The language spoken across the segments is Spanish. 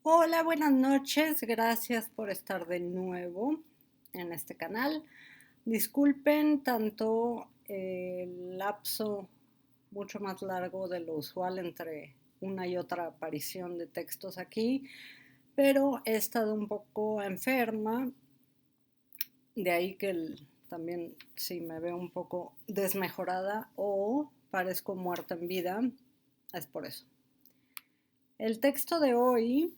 Hola, buenas noches. Gracias por estar de nuevo en este canal. Disculpen tanto el lapso mucho más largo de lo usual entre una y otra aparición de textos aquí, pero he estado un poco enferma, de ahí que también si me veo un poco desmejorada o parezco muerta en vida, es por eso. El texto de hoy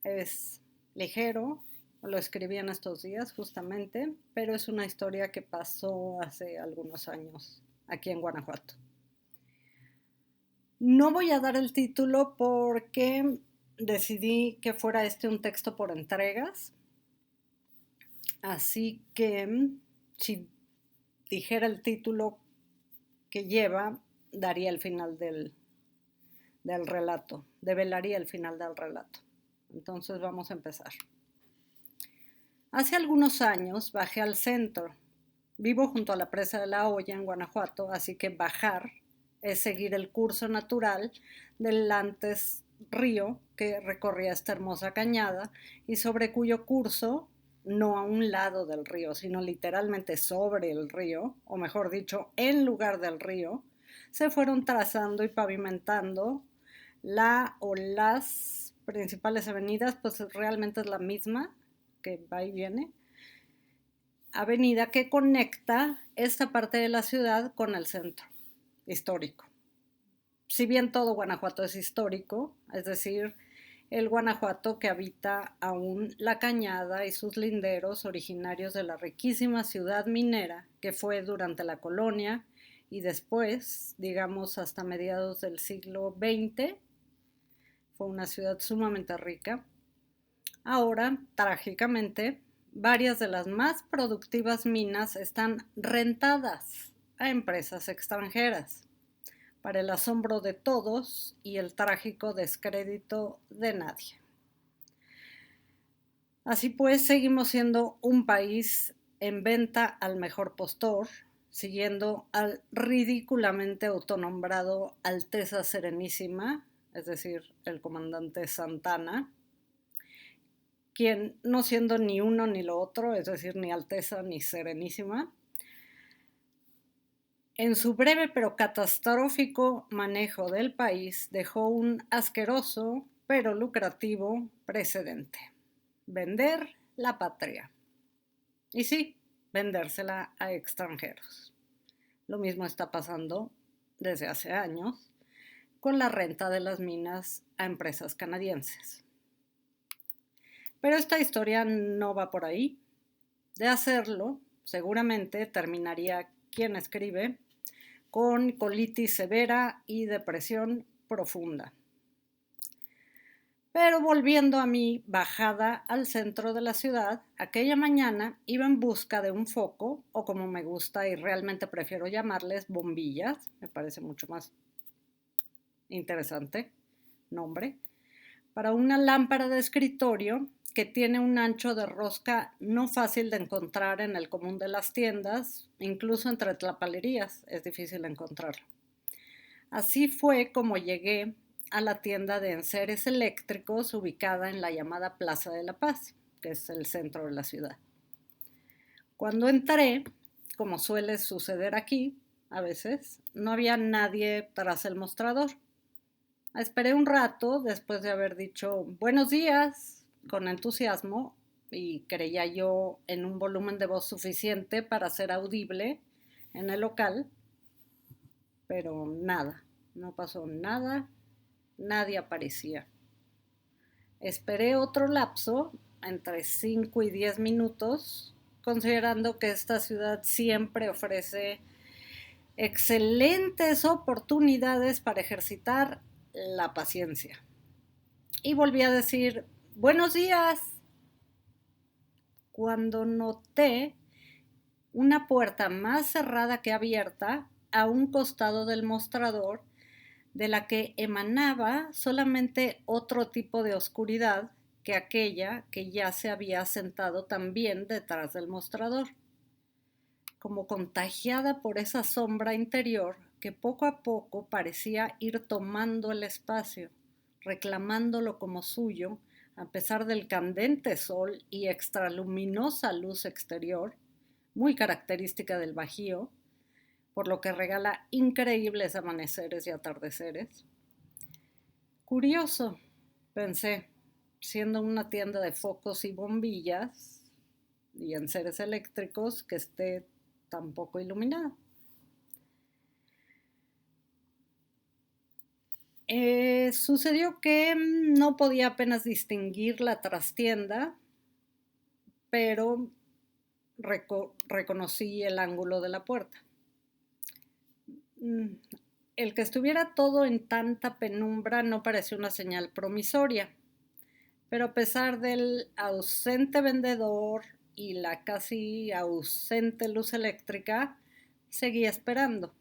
es ligero, lo escribí en estos días justamente, pero es una historia que pasó hace algunos años aquí en Guanajuato. No voy a dar el título porque decidí que fuera este un texto por entregas, así que si dijera el título que lleva, daría el final del relato, develaría el final del relato. Entonces vamos a empezar. Hace algunos años bajé al centro. Vivo junto a la presa de la Hoya en Guanajuato, así que bajar es seguir el curso natural del antes río que recorría esta hermosa cañada y sobre cuyo curso, no a un lado del río, sino literalmente sobre el río, o mejor dicho, en lugar del río, se fueron trazando y pavimentando la o las principales avenidas, pues realmente es la misma que va y viene, avenida que conecta esta parte de la ciudad con el centro histórico. Si bien todo Guanajuato es histórico, es decir, el Guanajuato que habita aún la cañada y sus linderos originarios de la riquísima ciudad minera que fue durante la colonia y después, digamos hasta mediados del siglo XX, fue una ciudad sumamente rica. Ahora, trágicamente, varias de las más productivas minas están rentadas a empresas extranjeras, para el asombro de todos y el trágico descrédito de nadie. Así pues, seguimos siendo un país en venta al mejor postor, siguiendo al ridículamente autonombrado Alteza Serenísima, es decir, el comandante Santana, quien no siendo ni uno ni lo otro, es decir, ni Alteza ni Serenísima, en su breve pero catastrófico manejo del país dejó un asqueroso pero lucrativo precedente: vender la patria. Y sí, vendérsela a extranjeros. Lo mismo está pasando desde hace años con la renta de las minas a empresas canadienses. Pero esta historia no va por ahí. De hacerlo, seguramente terminaría quien escribe con colitis severa y depresión profunda. Pero volviendo a mi bajada al centro de la ciudad, aquella mañana iba en busca de un foco, o como me gusta y realmente prefiero llamarles, bombillas, me parece mucho más interesante nombre, para una lámpara de escritorio que tiene un ancho de rosca no fácil de encontrar en el común de las tiendas, incluso entre tlapalerías es difícil encontrarlo. Así fue como llegué a la tienda de enseres eléctricos ubicada en la llamada Plaza de la Paz, que es el centro de la ciudad. Cuando entré, como suele suceder aquí a veces, no había nadie tras el mostrador. Esperé un rato después de haber dicho buenos días con entusiasmo y creía yo en un volumen de voz suficiente para ser audible en el local, pero nada, no pasó nada, nadie aparecía. Esperé otro lapso, entre 5 y 10 minutos, considerando que esta ciudad siempre ofrece excelentes oportunidades para ejercitar la paciencia. Y volví a decir, buenos días, cuando noté una puerta más cerrada que abierta a un costado del mostrador, de la que emanaba solamente otro tipo de oscuridad que aquella que ya se había sentado también detrás del mostrador, como contagiada por esa sombra interior que poco a poco parecía ir tomando el espacio, reclamándolo como suyo, a pesar del candente sol y extraluminosa luz exterior, muy característica del Bajío, por lo que regala increíbles amaneceres y atardeceres. Curioso, pensé, siendo una tienda de focos y bombillas y enseres eléctricos que esté tan poco iluminada. Sucedió que no podía apenas distinguir la trastienda, pero reconocí el ángulo de la puerta. El que estuviera todo en tanta penumbra no pareció una señal promisoria, pero a pesar del ausente vendedor y la casi ausente luz eléctrica, seguía esperando,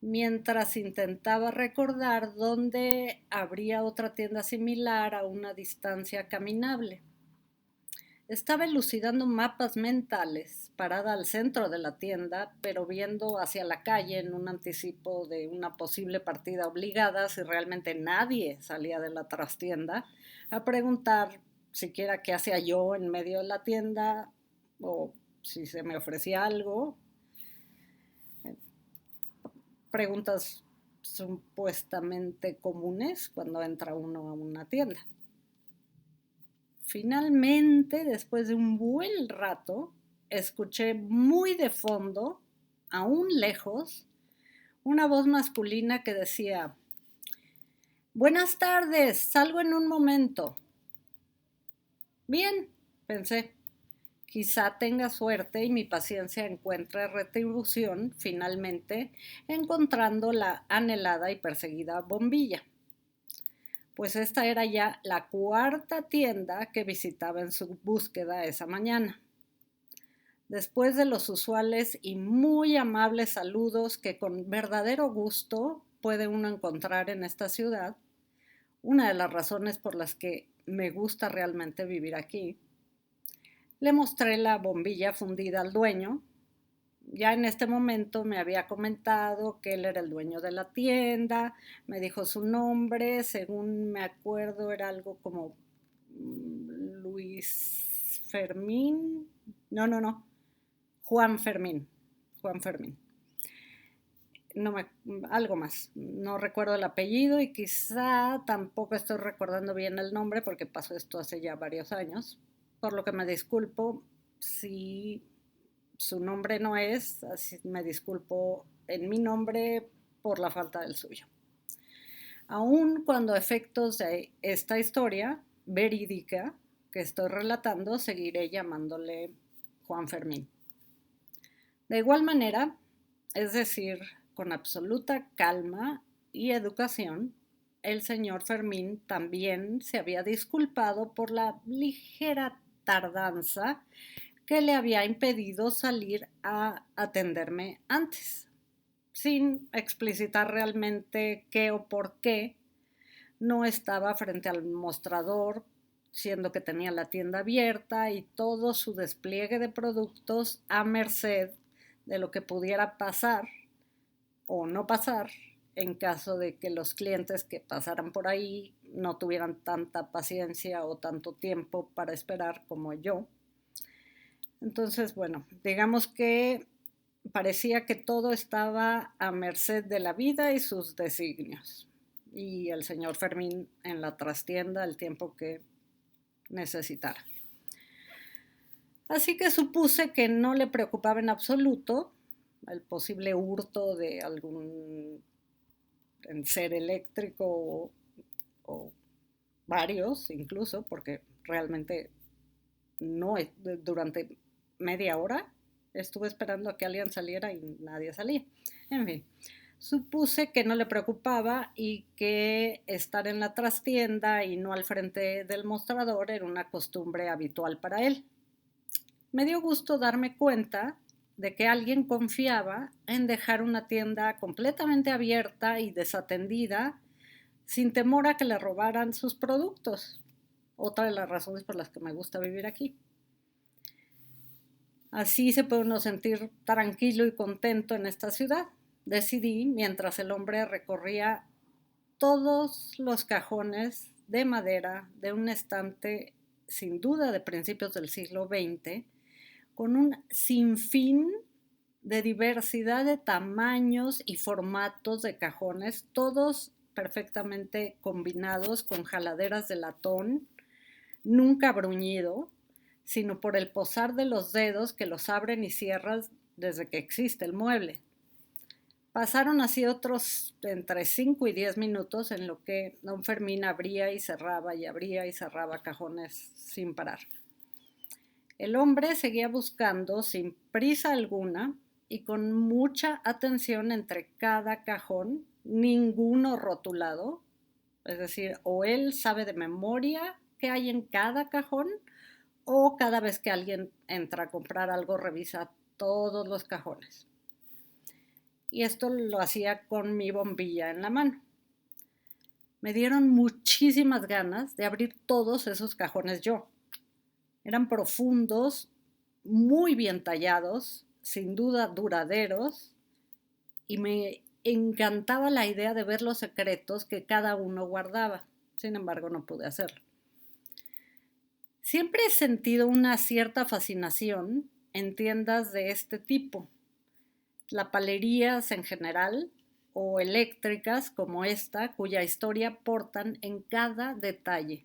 mientras intentaba recordar dónde habría otra tienda similar a una distancia caminable. Estaba elucidando mapas mentales, parada al centro de la tienda, pero viendo hacia la calle en un anticipo de una posible partida obligada, si realmente nadie salía de la trastienda, a preguntar siquiera qué hacía yo en medio de la tienda o si se me ofrecía algo. Preguntas supuestamente comunes cuando entra uno a una tienda. Finalmente, después de un buen rato, escuché muy de fondo, aún lejos, una voz masculina que decía: «Buenas tardes, salgo en un momento». Bien, pensé, quizá tenga suerte y mi paciencia encuentre retribución finalmente encontrando la anhelada y perseguida bombilla. Pues esta era ya la cuarta tienda que visitaba en su búsqueda esa mañana. Después de los usuales y muy amables saludos que con verdadero gusto puede uno encontrar en esta ciudad, una de las razones por las que me gusta realmente vivir aquí, le mostré la bombilla fundida al dueño. Ya en este momento me había comentado que él era el dueño de la tienda, me dijo su nombre, según me acuerdo era algo como Luis Fermín, no, Juan Fermín, no me, algo más, no recuerdo el apellido y quizá tampoco estoy recordando bien el nombre porque pasó esto hace ya varios años, por lo que me disculpo si su nombre no es, así me disculpo en mi nombre por la falta del suyo. Aun cuando a efectos de esta historia verídica que estoy relatando, seguiré llamándole Juan Fermín. De igual manera, es decir, con absoluta calma y educación, el señor Fermín también se había disculpado por la ligera tardanza que le había impedido salir a atenderme antes, sin explicitar realmente qué o por qué no estaba frente al mostrador, siendo que tenía la tienda abierta y todo su despliegue de productos a merced de lo que pudiera pasar o no pasar en caso de que los clientes que pasaran por ahí no tuvieran tanta paciencia o tanto tiempo para esperar como yo. Entonces, bueno, digamos que parecía que todo estaba a merced de la vida y sus designios. Y el señor Fermín en la trastienda el tiempo que necesitara. Así que supuse que no le preocupaba en absoluto el posible hurto de algún enser eléctrico o varios incluso, porque realmente no durante media hora estuve esperando a que alguien saliera y nadie salía. En fin, supuse que no le preocupaba y que estar en la trastienda y no al frente del mostrador era una costumbre habitual para él. Me dio gusto darme cuenta de que alguien confiaba en dejar una tienda completamente abierta y desatendida sin temor a que le robaran sus productos. Otra de las razones por las que me gusta vivir aquí. Así se puede uno sentir tranquilo y contento en esta ciudad. Decidí, mientras el hombre recorría todos los cajones de madera de un estante, sin duda de principios del siglo XX, con un sinfín de diversidad de tamaños y formatos de cajones, todos perfectamente combinados con jaladeras de latón, nunca bruñido, sino por el posar de los dedos que los abren y cierran desde que existe el mueble. Pasaron así otros entre 5 y 10 minutos en lo que don Fermín abría y cerraba cajones sin parar. El hombre seguía buscando sin prisa alguna y con mucha atención entre cada cajón, ninguno rotulado, es decir, o él sabe de memoria qué hay en cada cajón, o cada vez que alguien entra a comprar algo revisa todos los cajones. Y esto lo hacía con mi bombilla en la mano. Me dieron muchísimas ganas de abrir todos esos cajones yo. Eran profundos, muy bien tallados, sin duda duraderos, y me encantaba la idea de ver los secretos que cada uno guardaba. Sin embargo, no pude hacerlo. Siempre he sentido una cierta fascinación en tiendas de este tipo, lapalerías en general o eléctricas como esta, cuya historia portan en cada detalle.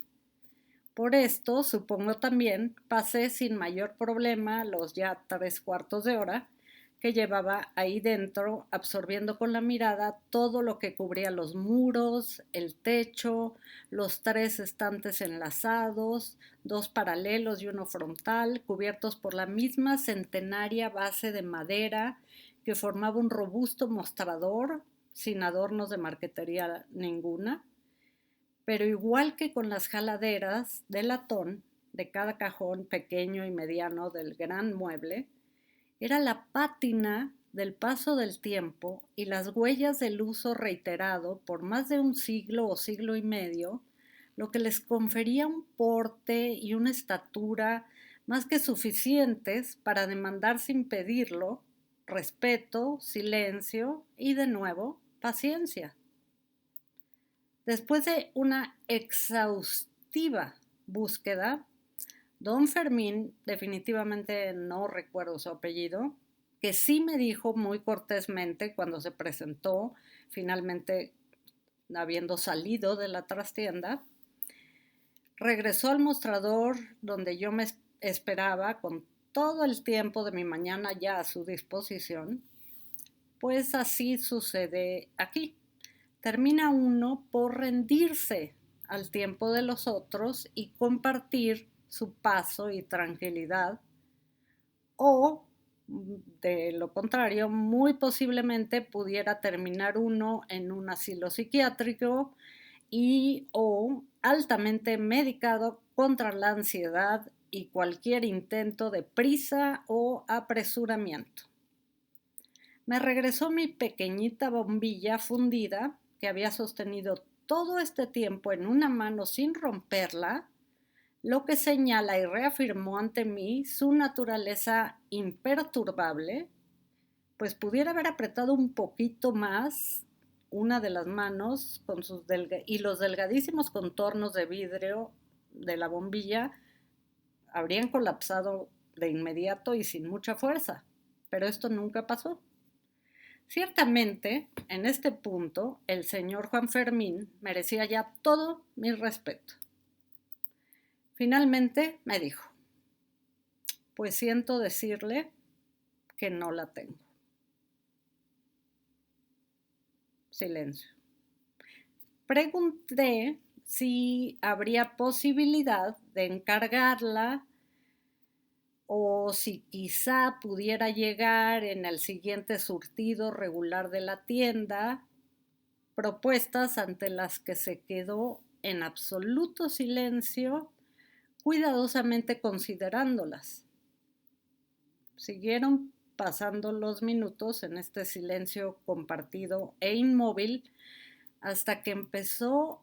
Por esto, supongo también, pasé sin mayor problema los ya 3/4 de hora que llevaba ahí dentro, absorbiendo con la mirada todo lo que cubría los muros, el techo, los 3 estantes enlazados, 2 paralelos y uno frontal, cubiertos por la misma centenaria base de madera que formaba un robusto mostrador, sin adornos de marquetería ninguna. Pero igual que con las jaladeras de latón de cada cajón pequeño y mediano del gran mueble, era la pátina del paso del tiempo y las huellas del uso reiterado por más de un siglo o siglo y medio, lo que les confería un porte y una estatura más que suficientes para demandar sin pedirlo respeto, silencio y, de nuevo, paciencia. Después de una exhaustiva búsqueda, don Fermín, definitivamente no recuerdo su apellido, que sí me dijo muy cortésmente cuando se presentó, finalmente habiendo salido de la trastienda, regresó al mostrador donde yo me esperaba con todo el tiempo de mi mañana ya a su disposición. Pues así sucede aquí. Termina uno por rendirse al tiempo de los otros y compartir su paso y tranquilidad, o de lo contrario, muy posiblemente pudiera terminar uno en un asilo psiquiátrico y o altamente medicado contra la ansiedad y cualquier intento de prisa o apresuramiento. Me regresó mi pequeñita bombilla fundida que había sostenido todo este tiempo en una mano sin romperla, lo que señala y reafirmó ante mí su naturaleza imperturbable, pues pudiera haber apretado un poquito más una de las manos con y los delgadísimos contornos de vidrio de la bombilla habrían colapsado de inmediato y sin mucha fuerza, pero esto nunca pasó. Ciertamente, en este punto, el señor Juan Fermín merecía ya todo mi respeto. Finalmente me dijo, pues siento decirle que no la tengo. Silencio. Pregunté si habría posibilidad de encargarla o si quizá pudiera llegar en el siguiente surtido regular de la tienda, propuestas ante las que se quedó en absoluto silencio, cuidadosamente considerándolas. Siguieron pasando los minutos en este silencio compartido e inmóvil hasta que empezó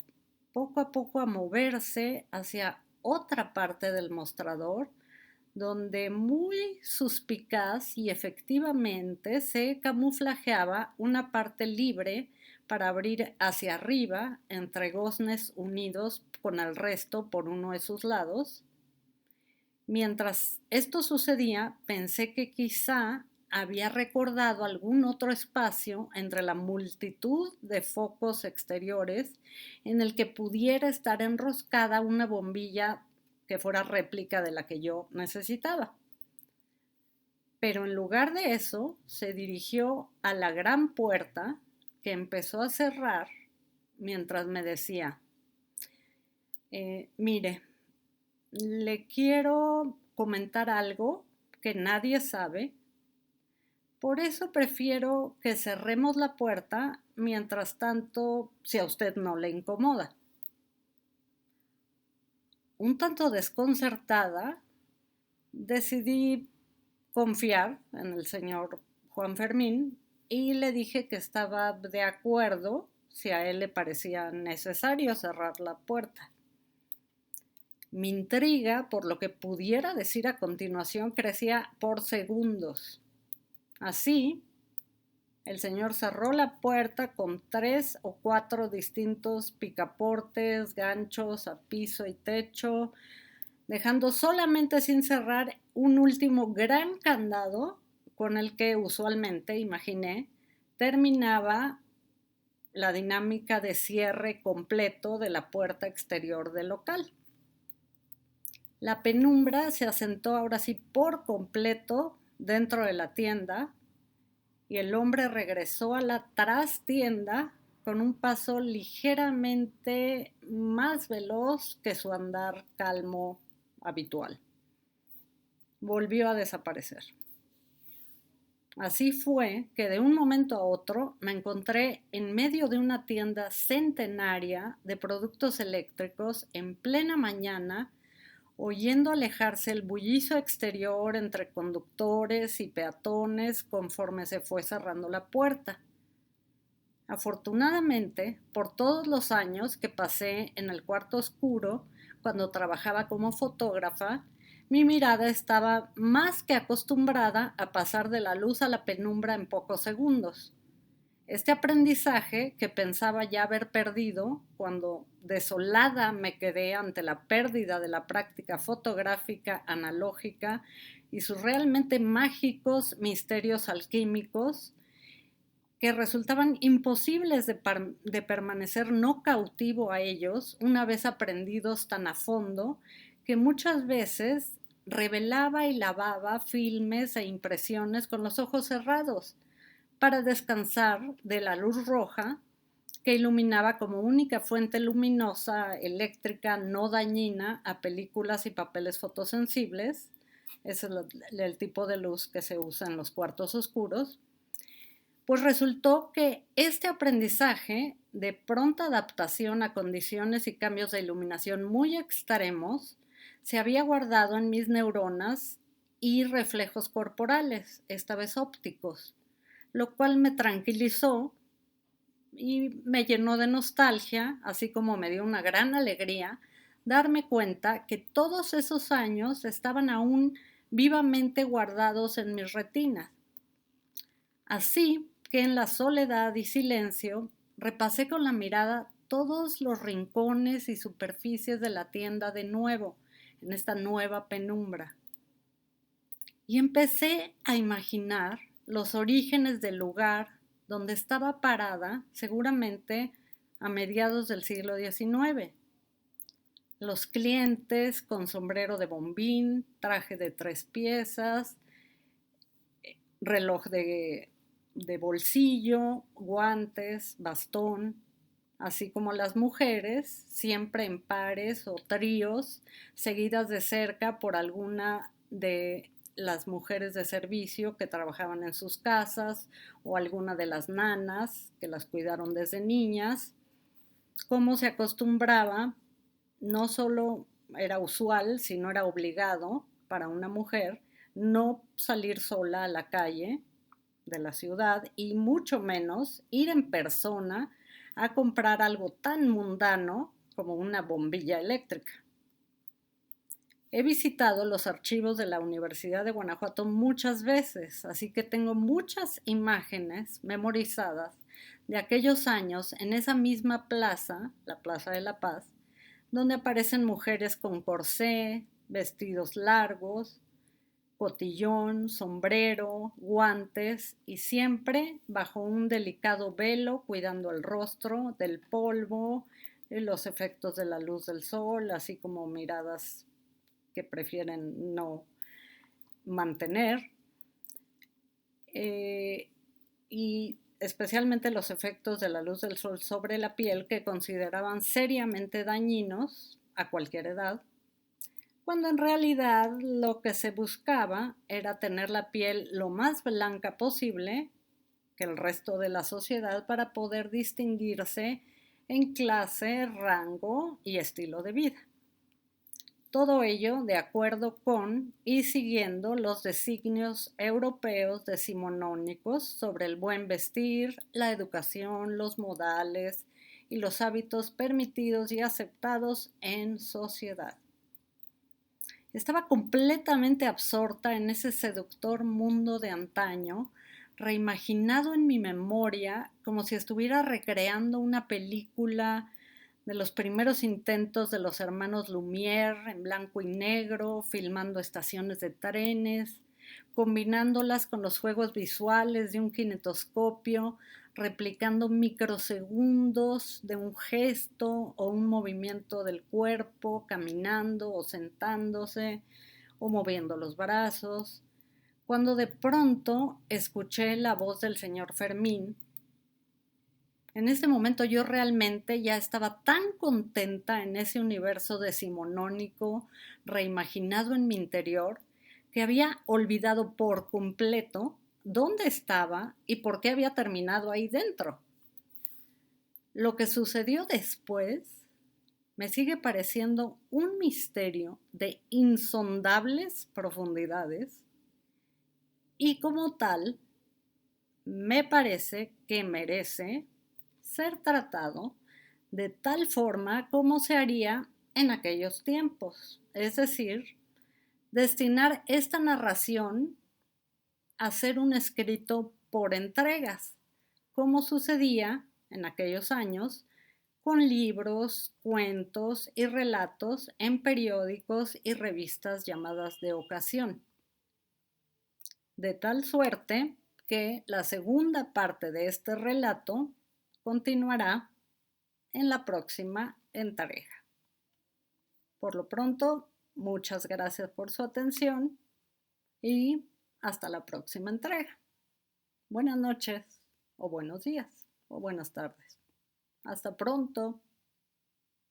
poco a poco a moverse hacia otra parte del mostrador, donde muy suspicaz y efectivamente se camuflajeaba una parte libre para abrir hacia arriba entre goznes unidos con el resto por uno de sus lados. Mientras esto sucedía, pensé que quizá había recordado algún otro espacio entre la multitud de focos exteriores en el que pudiera estar enroscada una bombilla que fuera réplica de la que yo necesitaba. Pero en lugar de eso, se dirigió a la gran puerta que empezó a cerrar mientras me decía, mire, le quiero comentar algo que nadie sabe, por eso prefiero que cerremos la puerta mientras tanto, si a usted no le incomoda. Un tanto desconcertada, decidí confiar en el señor Juan Fermín y le dije que estaba de acuerdo si a él le parecía necesario cerrar la puerta. Mi intriga por lo que pudiera decir a continuación crecía por segundos. Así, el señor cerró la puerta con 3 o 4 distintos picaportes, ganchos a piso y techo, dejando solamente sin cerrar un último gran candado con el que usualmente, imaginé, terminaba la dinámica de cierre completo de la puerta exterior del local. La penumbra se asentó ahora sí por completo dentro de la tienda y el hombre regresó a la trastienda con un paso ligeramente más veloz que su andar calmo habitual. Volvió a desaparecer. Así fue que de un momento a otro me encontré en medio de una tienda centenaria de productos eléctricos en plena mañana, oyendo alejarse el bullicio exterior entre conductores y peatones conforme se fue cerrando la puerta. Afortunadamente, por todos los años que pasé en el cuarto oscuro cuando trabajaba como fotógrafa, mi mirada estaba más que acostumbrada a pasar de la luz a la penumbra en pocos segundos. Este aprendizaje que pensaba ya haber perdido cuando desolada me quedé ante la pérdida de la práctica fotográfica analógica y sus realmente mágicos misterios alquímicos que resultaban imposibles de permanecer no cautivo a ellos una vez aprendidos tan a fondo que muchas veces revelaba y lavaba filmes e impresiones con los ojos cerrados para descansar de la luz roja que iluminaba como única fuente luminosa eléctrica no dañina a películas y papeles fotosensibles. Ese es el tipo de luz que se usa en los cuartos oscuros. Pues resultó que este aprendizaje de pronta adaptación a condiciones y cambios de iluminación muy extremos se había guardado en mis neuronas y reflejos corporales, esta vez ópticos, lo cual me tranquilizó y me llenó de nostalgia, así como me dio una gran alegría darme cuenta que todos esos años estaban aún vivamente guardados en mis retinas. Así que en la soledad y silencio repasé con la mirada todos los rincones y superficies de la tienda de nuevo, en esta nueva penumbra. Y empecé a imaginar los orígenes del lugar donde estaba parada, seguramente a mediados del siglo XIX. Los clientes con sombrero de bombín, traje de 3 piezas, reloj de bolsillo, guantes, bastón, así como las mujeres, siempre en pares o tríos, seguidas de cerca por alguna de las mujeres de servicio que trabajaban en sus casas o alguna de las nanas que las cuidaron desde niñas. Como se acostumbraba, no solo era usual, sino era obligado para una mujer no salir sola a la calle de la ciudad y mucho menos ir en persona a comprar algo tan mundano como una bombilla eléctrica. He visitado los archivos de la Universidad de Guanajuato muchas veces, así que tengo muchas imágenes memorizadas de aquellos años en esa misma plaza, la Plaza de la Paz, donde aparecen mujeres con corsé, vestidos largos, cotillón, sombrero, guantes y siempre bajo un delicado velo cuidando el rostro del polvo, los efectos de la luz del sol, así como miradas que prefieren no mantener, y especialmente los efectos de la luz del sol sobre la piel que consideraban seriamente dañinos a cualquier edad, cuando en realidad lo que se buscaba era tener la piel lo más blanca posible que el resto de la sociedad para poder distinguirse en clase, rango y estilo de vida. Todo ello de acuerdo con y siguiendo los designios europeos decimonónicos sobre el buen vestir, la educación, los modales y los hábitos permitidos y aceptados en sociedad. Estaba completamente absorta en ese seductor mundo de antaño, reimaginado en mi memoria como si estuviera recreando una película de los primeros intentos de los hermanos Lumière en blanco y negro, filmando estaciones de trenes, combinándolas con los juegos visuales de un kinetoscopio, replicando microsegundos de un gesto o un movimiento del cuerpo, caminando o sentándose o moviendo los brazos, cuando de pronto escuché la voz del señor Fermín. En ese momento yo realmente ya estaba tan contenta en ese universo decimonónico reimaginado en mi interior que había olvidado por completo dónde estaba y por qué había terminado ahí dentro. Lo que sucedió después me sigue pareciendo un misterio de insondables profundidades y como tal me parece que merece ser tratado de tal forma como se haría en aquellos tiempos, es decir, destinar esta narración a ser un escrito por entregas, como sucedía en aquellos años con libros, cuentos y relatos en periódicos y revistas llamadas de ocasión. De tal suerte que la segunda parte de este relato continuará en la próxima entrega. Por lo pronto, muchas gracias por su atención y hasta la próxima entrega. Buenas noches o buenos días o buenas tardes. Hasta pronto.